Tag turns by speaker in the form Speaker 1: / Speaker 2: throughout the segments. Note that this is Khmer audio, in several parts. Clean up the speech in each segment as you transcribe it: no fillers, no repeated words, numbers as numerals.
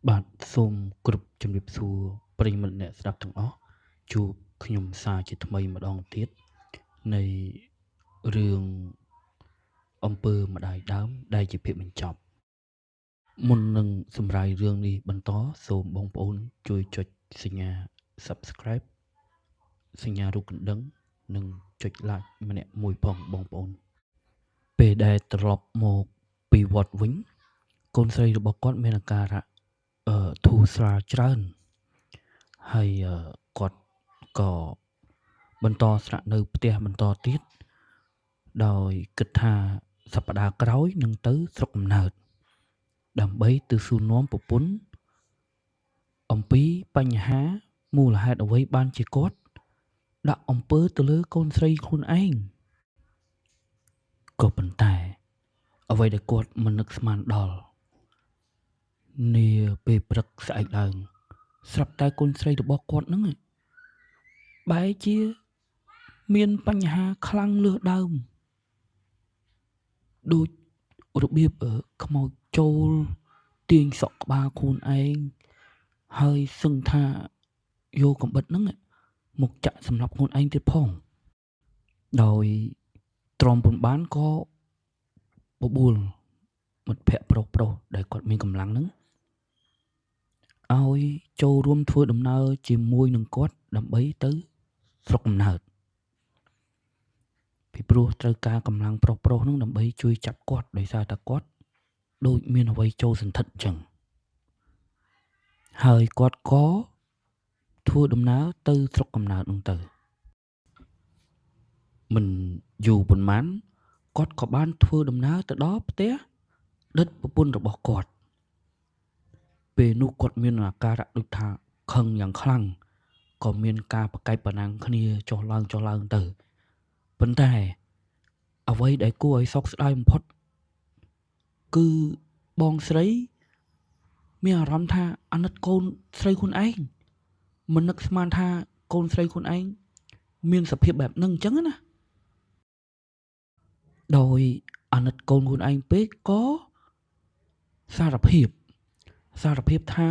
Speaker 1: បាទសូមគោរពជំរាបសួរប្រិយមិត្តអ្នកស្ដាប់ទាំងអស់ជួបខ្ញុំសាជាថ្មីម្ដងទៀតនៃរឿងអំពើម្ដាយដើមដែលជាភាពបញ្ចប់មុននឹងសម្រាយរឿងនេះបន្តសូមបងប្អូនជួយចុចសញ្ញា Subscribe សញ្ញារូបកណ្ដឹងនិងចុច Like ម្នាក់មួយផងបងប្អូនពេលដែលត្រឡប់មកពីវត្តវិញកូនស្រីរបស់គាត់មានអាការៈធូរស្រាលច្រើនហើយគាត់ក៏បន្តស្នាក់នៅផ្ទះបន្តទៀតដោយគិតថាសប្តាហ៍ក្រោយនឹងទៅស្រុកកំណើតដើម្បីទៅសួរនាំប្រពន្ធអំពីបញ្ហាមូលហេតុអ្វីបានជាគាត់ដាក់អំពើទៅលើកូនស្រីខ្លួនឯងក៏ប៉ុន្តែអ្វីដែលគាត់មិននឹកស្មានដល់នាពេលព្រឹកស្អែកឡើងស្រាប់តែកូនស្រីរបស់គាត់ហ្នឹងបែរជាមានបញ្ហាខ្លាំងលើសដើមដូចរបៀបខ្មោចចូលទាញសក់ក្បាលខ្លួនឯងហើយសឹងថាយកកំបិតហ្នឹងមកចាក់សម្លាប់ខ្លួនឯងទៀតផងដោយទ្រាំពុនបានក៏បបួលមិត្តភក្តិប្រុសដែលគាត់មានកម្លាំងហ្នឹងឲ្យចូលរួមធ្វើដំណើរជាមួយនឹងគាត់ដើម្បីទៅស្រុកកំណើតពីព្រោះត្រូវការកម្លាំងប្រុសហ្នឹងដើម្បីជួយចាប់គាត់ដោយសារតែគាត់ដូចមានអ្វីចូលសន្ធិដ្ឋអញ្ចឹងហើយគាត់ក៏ធ្វើដំណើរទៅស្រុកកំណើតនោះទៅមិនយូរប៉ុន្មានគាត់ក៏បានធ្វើដំណើរទៅដល់ផ្ទះដិតប្រពន្ធរបស់គាត់ពេលនោះគាត់មានអាការៈដូចថាខឹងយ៉ាងខ្លាំងក៏មានការប្រកែកប្រណាំងគ្នាចុះឡើងទៅប៉ុន្តែអ្វីដែលគួរឲ្យសោកស្ដាយបំផុតគឺបងស្រីមានអារម្មណ៍ថាអាណិតកូនស្រីខ្លួនឯងមិននឹកស្មានថាកូនស្រីខ្លួនឯងមានសភាពបែបហ្នឹងអញ្ចឹងណាដោយអាណិតកូនខ្លួនឯងពេកក៏សារភាពថា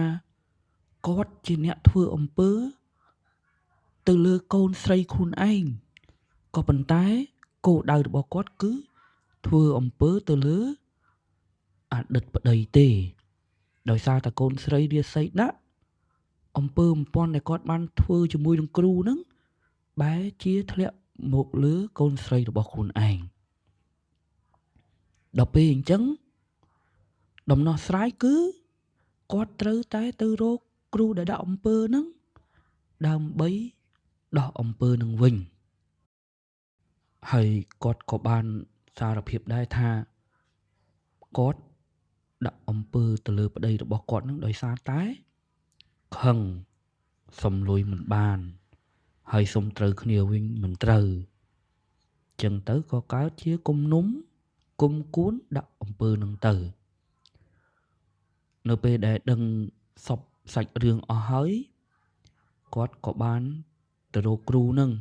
Speaker 1: គាត់ជាអ្នកធ្វើអំពើទៅលើកូនស្រីខ្លួនឯងក៏ប៉ុន្តែគោលដៅរបស់គាត់គឺធ្វើអំពើទៅលើអតីតប្តីទេដោយសារតែកូនស្រីរាសីដាក់អំពើបំពាន់ដែលគាត់បានធ្វើជាមួយនឹងគ្រូហ្នឹងបែរជាធ្លាក់មកលើកូនស្រីរបស់ខ្លួនឯងដល់ពេលអញ្ចឹងដំណោះស្រាយគឺគាត់ត្រូវតែទៅរកគ្រូដែលដាក់អំពើហ្នឹងដើម្បីដោះអំពើនឹងវិញហើយគាត់ក៏បានសារភាពដែរថាគាត់ដាក់អំពើទៅលើប្តីរបស់គាត់ហ្នឹងដោយសារតែខឹងសុំលុយមិនបានហើយសុំត្រូវគ្នាវិញមិនត្រូវចឹងទៅក៏កើតជាគំនុំគុំគួនដាក់អំពើនឹងទៅនៅពេលដែលដឹងសពសាច់រឿងអស់ហើយគាត់ក៏បានទៅរកគ្រូនឹង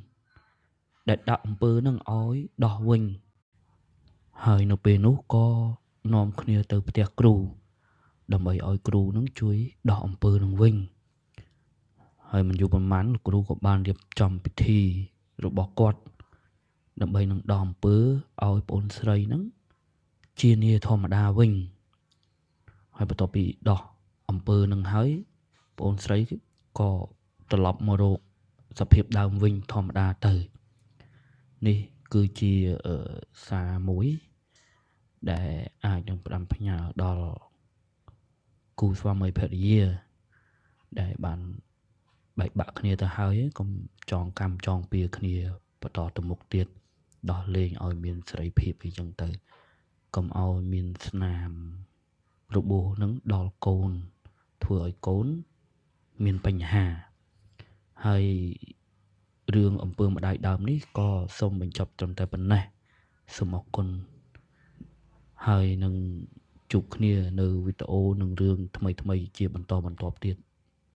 Speaker 1: ដែលដាក់អំពើនឹងឲ្យដោះវិញហើយនៅពេលនោះក៏នាំគ្នាទៅផ្ទះគ្រូដើម្បីឲ្យគ្រូនឹងជួយដោះអំពើនឹងវិញហើយមិនយូរប៉ុន្មានលោកគ្រូក៏បានរៀបចំពិធីរបស់គាត់ដើម្បីនឹងដោះអំពើឲ្យប្អូនស្រីនឹងជានាធម្មតាវិញហើយបន្ទាប់ពីដោះអំពើនឹងហើយប្អូនស្រីក៏ត្រឡប់មករកសភាពដើមវិញធម្មតាទៅនេះគឺជាសារមួយដែលអាចនឹងផ្ដាំផ្ញើដល់គូស្វាមីភរិយាដែលបានបែកបាក់គ្នាទៅហើយកុំចងកម្មចងពៀគ្នាបន្តទៅមុខទៀតដោះលែងឲ្យមានសេរីភាពអីចឹងទៅកុំឲ្យមានស្នាមរបួសនឹងដល់កូនធ្វើឲ្យកូនមានបញ្ហាហើយរឿងអំពើម្ដាយដើមនេះក៏សូមបញ្ចប់ត្រឹមតែប៉ុណ្ណេះសូមអរគុណហើយនឹងជួបគ្នានៅវីដេអូនឹងរឿងថ្មីជាបន្តទៀត